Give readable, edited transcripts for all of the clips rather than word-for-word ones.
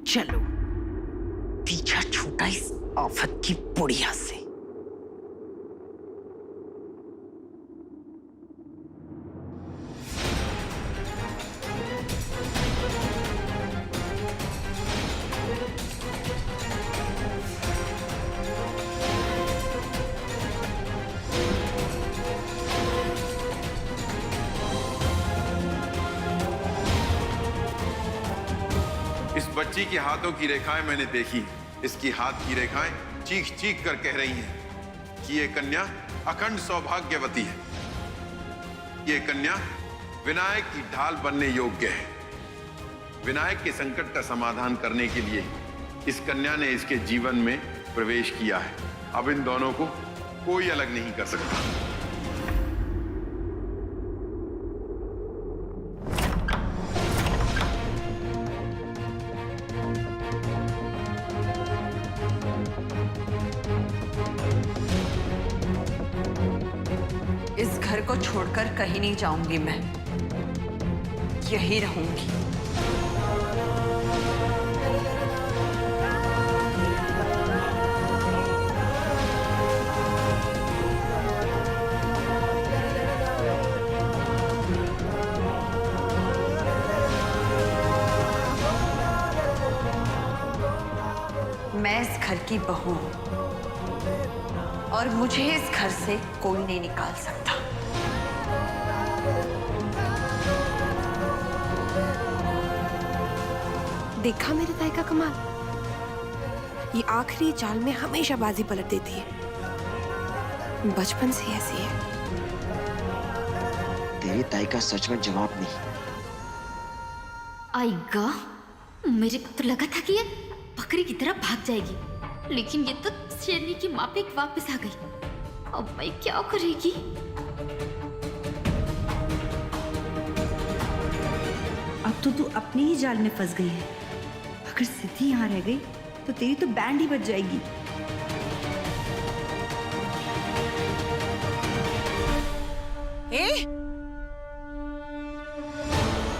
चलो पीछा छूटा इस आफत की बुढ़िया से। इस बच्ची के हाथों की रेखाएं मैंने देखी। इसकी हाथ की रेखाएं चीख चीख कर कह रही हैं कि ये कन्या अखंड सौभाग्यवती है। ये कन्या विनायक की ढाल बनने योग्य है। विनायक के संकट का समाधान करने के लिए इस कन्या ने इसके जीवन में प्रवेश किया है। अब इन दोनों को कोई अलग नहीं कर सकता। इस घर को छोड़कर कहीं नहीं जाऊंगी मैं, यहीं रहूंगी। मैं इस घर की बहू हूं और मुझे इस घर से कोई नहीं निकाल सकता। देखा मेरे ताई का कमाल, ये आखिरी चाल में हमेशा बाजी पलट देती है। बचपन से ऐसी है। तेरी ताई का सच में जवाब नहीं। आएगा, मेरे को तो लगा था कि ये बकरी की तरह भाग जाएगी, लेकिन ये तो शेरनी की माँ पे वापस आ गई। अब मैं क्या करेगी? अब तो तू अपनी ही जाल में फंस गई है। अगर सिद्धि यहाँ रह गई तो तेरी तो बैंड ही बज जाएगी। ए?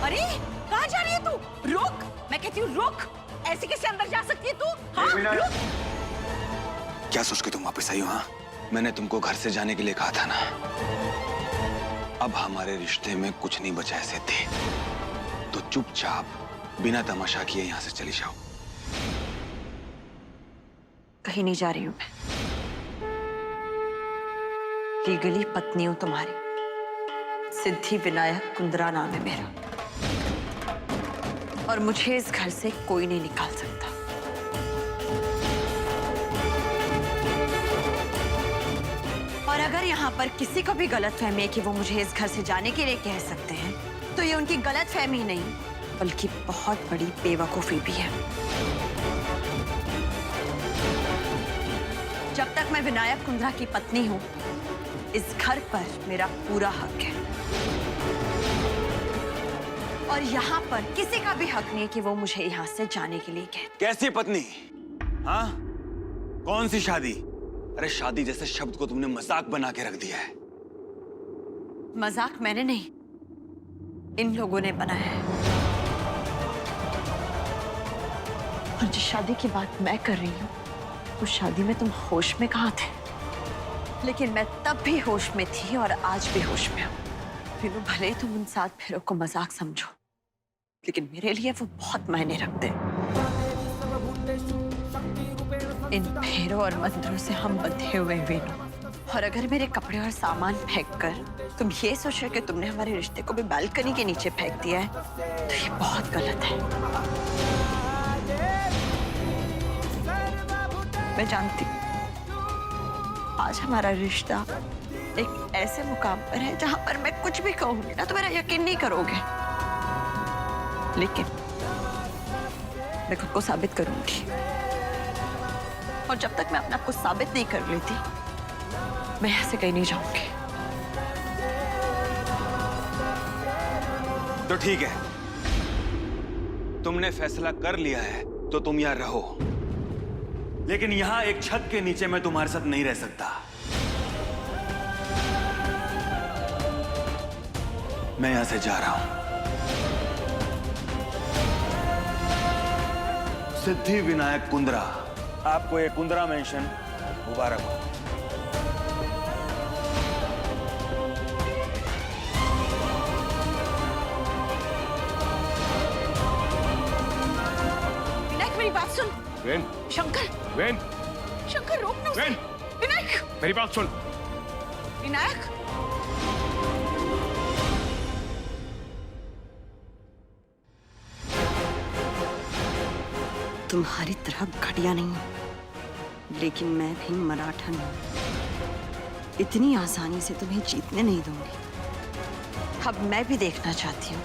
अरे कहाँ जा रही है तू? रुक, मैं कहती हूँ रुक। ऐसे कैसे अंदर जा सकती है तू? हाँ, रुक। क्या सोच के तुम वापस आई हो? हाँ, मैंने तुमको घर से जाने के लिए कहा था ना। अब हमारे रिश्ते में कुछ नहीं बचा है सिद्धि, तो चुपचाप बिना तमाशा किए यहाँ से चली जाओ। कहीं नहीं जा रही हूं मैं। लीगली पत्नी हूं तुम्हारी। सिद्धि विनायक कुंद्रा नाम है मेरा, और मुझे इस घर से कोई नहीं निकाल सकता। और अगर यहाँ पर किसी को भी गलतफहमी है कि वो मुझे इस घर से जाने के लिए कह सकते हैं, तो ये उनकी गलतफहमी नहीं बल्कि बहुत बड़ी बेवकूफी भी है। जब तक मैं विनायक कुंद्रा की पत्नी हूं, इस घर पर मेरा पूरा हक है, और यहाँ पर किसी का भी हक नहीं है कि वो मुझे यहाँ से जाने के लिए कहे। कैसी पत्नी? हाँ, कौन सी शादी? अरे शादी जैसे शब्द को तुमने मजाक बना के रख दिया है। मजाक मैंने नहीं, इन लोगों ने बनाया है। और जिस शादी की बात मैं कर रही हूँ, उस शादी में तुम होश में कहाँ थे? लेकिन मैं तब भी होश में थी और आज भी होश में हूँ। फिर भले ही तुम उन 7 फेरों को मजाक समझो, लेकिन मेरे लिए वो बहुत मायने रखते हैं। इन फेरों और मंत्रों से हम बंधे हुए वेणु, और अगर मेरे कपड़े और सामान फेंक कर तुम ये सोच रहे कि तुमने हमारे रिश्ते को भी बालकनी के नीचे फेंक दिया है, तो ये बहुत गलत है। मैं जानती हूँ आज हमारा रिश्ता एक ऐसे मुकाम पर है जहां पर मैं कुछ भी कहूंगी ना तो मेरा यकीन नहीं करोगे, लेकिन मैं खुद को साबित करूंगी। और जब तक मैं अपने आप को साबित नहीं कर लेती, मैं यहाँ से कहीं नहीं जाऊंगी। तो ठीक है, तुमने फैसला कर लिया है तो तुम यहाँ रहो, लेकिन यहाँ एक छत के नीचे मैं तुम्हारे साथ नहीं रह सकता। मैं यहां से जा रहा हूं। सिद्धि विनायक कुंद्रा, आपको ये कुंद्रा मेंशन मुबारक हो। विनायक मेरी बात सुन। वेन, शंकर, वेन, शंकर रोक ना उसे। वेन, विनायक, मेरी बात सुन। विनायक। तुम्हारी तरह घटिया नहीं हूं, लेकिन मैं भी मराठा नहीं। इतनी आसानी से तुम्हें जीतने नहीं दूंगी। अब मैं भी देखना चाहती हूँ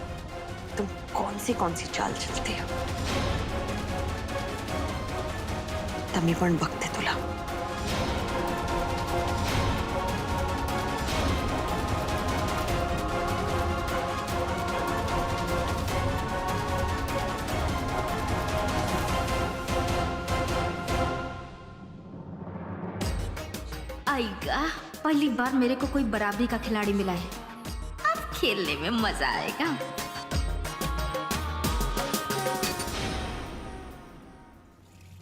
तुम कौन सी चाल चलती हो। तमी पण बघते तुला। आएगा, पहली बार मेरे को कोई बराबरी का खिलाड़ी मिला है। अब खेलने में मजा आएगा।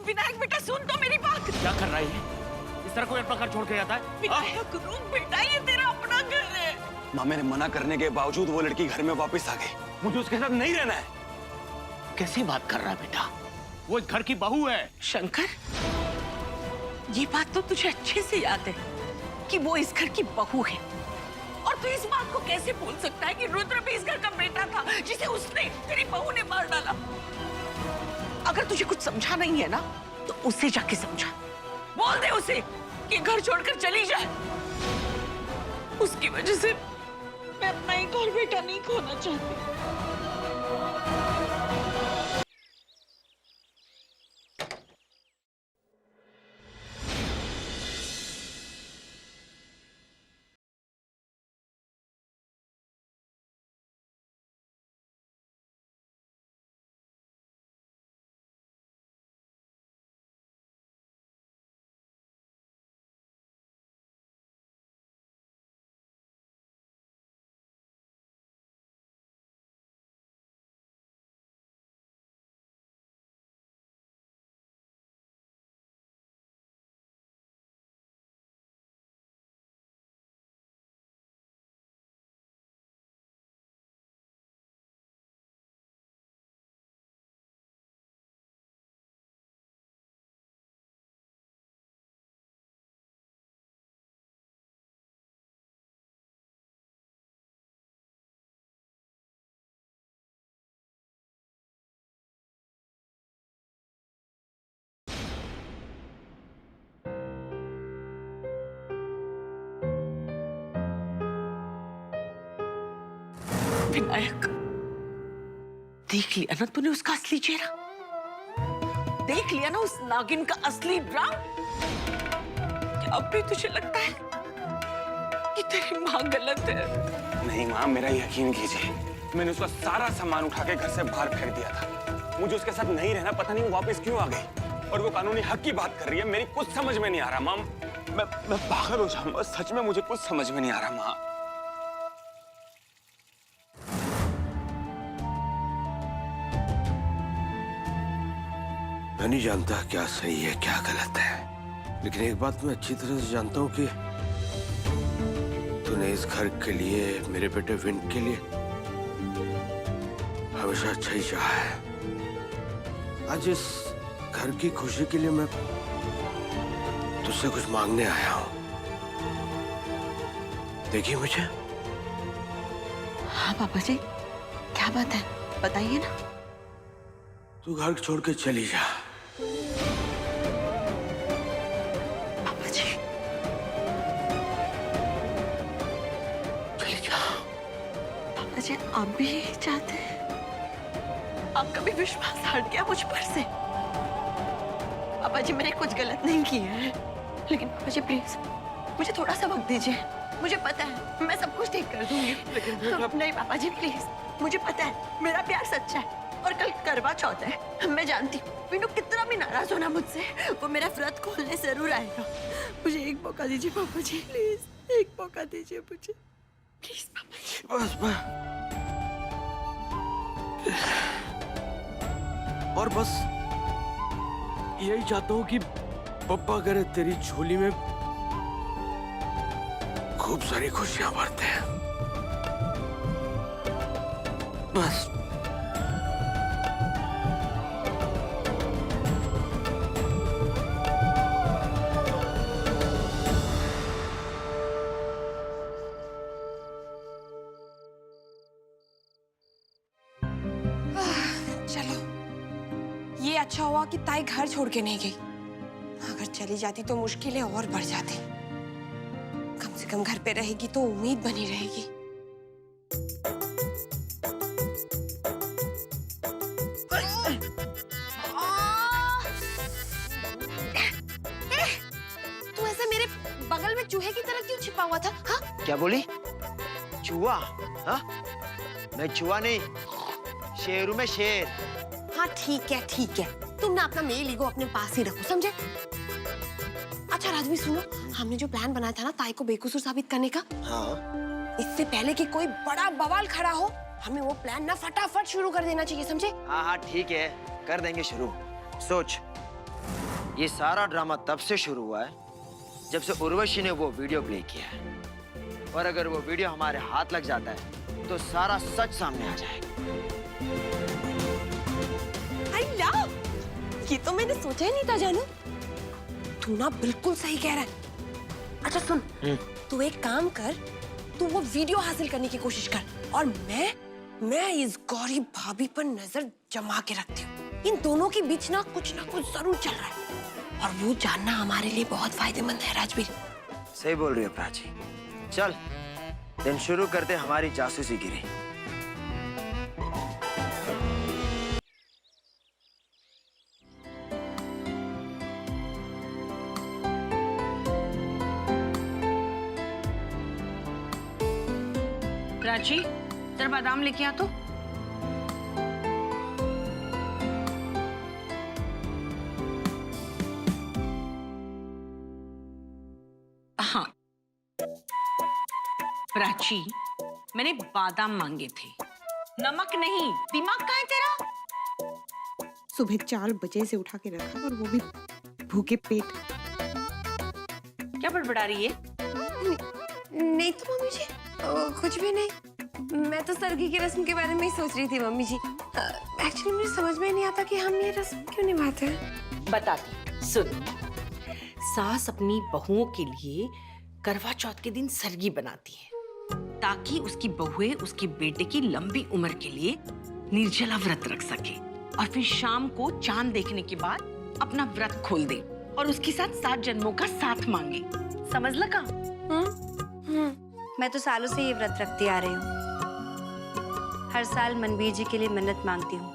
विनायक बेटा सुन तो मेरी बात। क्या कर रही है? इस तरह कोई अपना घर छोड़ के जाता है? विनायक रुक बेटा, ये तेरा अपना घर है। माँ, मेरे मना करने के बावजूद वो लड़की घर में वापस आ गई। मुझे उसके साथ नहीं रहना है। कैसी बात कर रहा है बेटा? वो इस घर की बहू है। शंकर, ये बात तो तुझे अच्छे से याद है कि वो इस घर की बहू है, और तू इस बात को कैसे भूल सकता है कि रुद्र भी इस घर का बेटा था जिसे उसने, तेरी बहू ने मार डाला। अगर तुझे कुछ समझा नहीं है ना, तो उसे जाके समझा। बोल दे उसे कि घर छोड़कर चली जाए। उसकी वजह से मैं अपना एक और बेटा नहीं खोना चाहती। विनायक, देख लिया ना तूने उसका असली चेहरा? देख लिया ना उस नागिन का असली ड्राम? क्या अब भी तुझे लगता है कि तेरी माँ गलत है? नहीं माँ, मेरा यकीन कीजिए, मैंने उसका सारा सामान उठा के घर से बाहर फेंक दिया था। मुझे उसके साथ नहीं रहना, पता नहीं वो वापस क्यों आ गई। और वो कानूनी हक की बात कर रही है, मेरी कुछ समझ में नहीं आ रहा माँ। मैं पागल हो जाऊंगा, सच में मुझे कुछ समझ में नहीं आ रहा माँ। मैं नहीं जानता क्या सही है क्या गलत है, लेकिन एक बात मैं अच्छी तरह से जानता हूँ कि तूने इस घर के लिए, मेरे बेटे विन के लिए हमेशा अच्छा ही चाहा है। आज इस घर की खुशी के लिए मैं तुझसे कुछ मांगने आया हूँ। देखिए मुझे। हाँ पापा जी, क्या बात है, बताइए ना। तू घर छोड़ के चली जा। पापा जी, चली जा। पापा जी, आप भी यही चाहते हैं? आपका भी विश्वास हट गया मुझ पर से? पापा जी, मैंने कुछ गलत नहीं किया है, लेकिन पापा जी प्लीज मुझे थोड़ा सा वक्त दीजिए। मुझे पता है मैं सब कुछ ठीक कर दूंगी, लेकिन नहीं पापा जी प्लीज, मुझे पता है मेरा प्यार सच्चा है और कल करवा चौथ है। मैं जानती हूँ मीनू कितना भी नाराज होना मुझसे, वो मेरा व्रत खोलने जरूर आएगा। मुझे एक मौका दीजिए पापा जी, प्लीज एक मौका दीजिए मुझे, प्लीज पापा जी। बस और बस यही चाहता हूँ कि पप्पा करे तेरी झोली में खूब सारी खुशियां भरते हैं, बस। चलो, ये अच्छा हुआ कि ताई घर छोड़ के नहीं गई। अगर चली जाती तो मुश्किलें और बढ़ जाती। कम से कम घर पे रहेगी तो उम्मीद बनी रहेगी। तू ऐसे मेरे बगल में चूहे की तरह क्यों छिपा हुआ था? हाँ? क्या बोली? चूहा? हाँ? मैं चूहा नहीं, शेरू में शेर। हाँ ठीक है ठीक है, तुम ना अपना मेल ईगो अपने पास ही रखो, समझे? अच्छा राजवीर सुनो, हमने जो प्लान बनाया था ना ताई को बेकसूर साबित करने का, हाँ। इससे पहले कि कोई बड़ा बवाल खड़ा हो, हमें वो प्लान ना फटाफट शुरू कर देना चाहिए, समझे? हाँ हाँ ठीक है, कर देंगे शुरू। सोच, ये सारा ड्रामा तब से शुरू हुआ है जब से उर्वशी ने वो वीडियो प्ले किया है। और अगर वो वीडियो हमारे हाथ लग जाता है तो सारा सच सामने आ जाएगा। आई लव, ये तो मैंने सोचा ही नहीं था जानू। तू ना बिल्कुल सही कह रहा है। अच्छा सुन, तू एक काम कर, तू वो वीडियो हासिल करने की कोशिश कर और मैं इस गौरी भाभी पर नजर जमा के रखती हूँ। इन दोनों के बीच ना कुछ जरूर चल रहा है और वो जानना हमारे लिए बहुत फायदेमंद है राजवीर। सही बोल रही है प्राची। चल दिन शुरू करते हमारी जासूसी गिरी। प्राची, तेरा बादाम लेके आ तो। हाँ प्राची, मैंने बादाम मांगे थे, नमक नहीं। दिमाग कहाँ है तेरा? सुबह 4 बजे से उठा के रखा और वो भी भूखे पेट। क्या बड़बड़ा रही है? नहीं तो मम्मी जी, कुछ भी नहीं। मैं तो सरगी की रस्म के बारे में ही सोच रही थी मम्मी जी। एक्चुअली मुझे समझ में नहीं आता कि हम ये रस्म क्यों निभाते हैं। बताती सुन। सास अपनी बहुओं के लिए करवा चौथ के दिन सरगी बनाती है ताकि उसकी बहुएं उसके बेटे की लंबी उम्र के लिए निर्जला व्रत रख सके और फिर शाम को चांद देखने के बाद अपना व्रत खोल दे और उसके साथ 7 जन्मों का साथ मांगे। समझ लगा? मैं तो सालों से ये व्रत रखती आ रही हूँ। हर साल मनबीर जी के लिए मन्नत मांगती हूँ,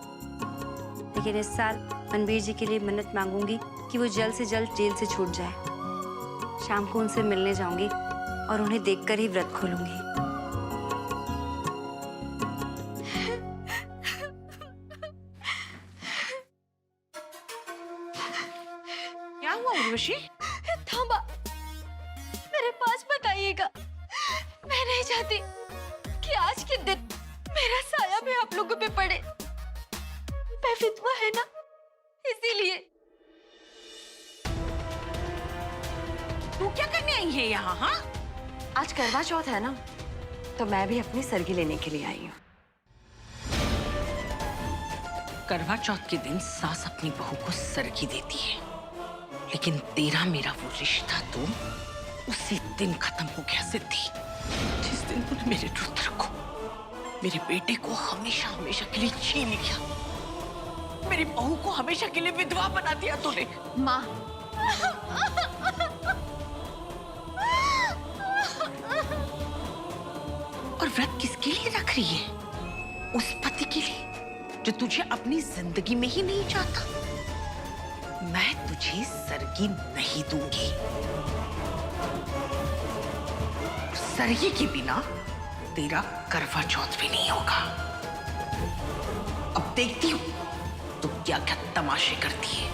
लेकिन इस साल मनबीर जी के लिए मन्नत मांगूंगी कि वो जल्द से जल्द जेल से छूट जाए। शाम को उनसे मिलने जाऊंगी और उन्हें देखकर ही व्रत खोलूंगी। क्या हुआ उर्वशी? थांबा, मेरे पास मत आइएगा। मैं नहीं चाहती कि आज के दिन मेरा साया भी आप लोगों पे पड़े। मैं विधवा है ना, इसीलिए। तू क्या करने आई है यहाँ? हाँ, आज करवा चौथ है ना, तो मैं भी अपनी सरगी लेने के लिए आई हूँ। करवा चौथ के दिन सास अपनी बहू को सरगी देती है, लेकिन तेरा मेरा वो रिश्ता तो उसी दिन खत्म हो गया सिद्धि, जिस दिन तूने मेरे रुद्र को, मेरे बेटे को हमेशा हमेशा के लिए छीन लिया। मेरी बहू को हमेशा के लिए विधवा बना दिया तूने। माँ, और व्रत किसके लिए रख रही है? उस पति के लिए जो तुझे अपनी जिंदगी में ही नहीं चाहता। मैं तुझे सरगी नहीं दूंगी। सरगी के बिना तेरा करवा चौथ भी नहीं होगा। अब देखती हूँ तू क्या क्या तमाशे करती है।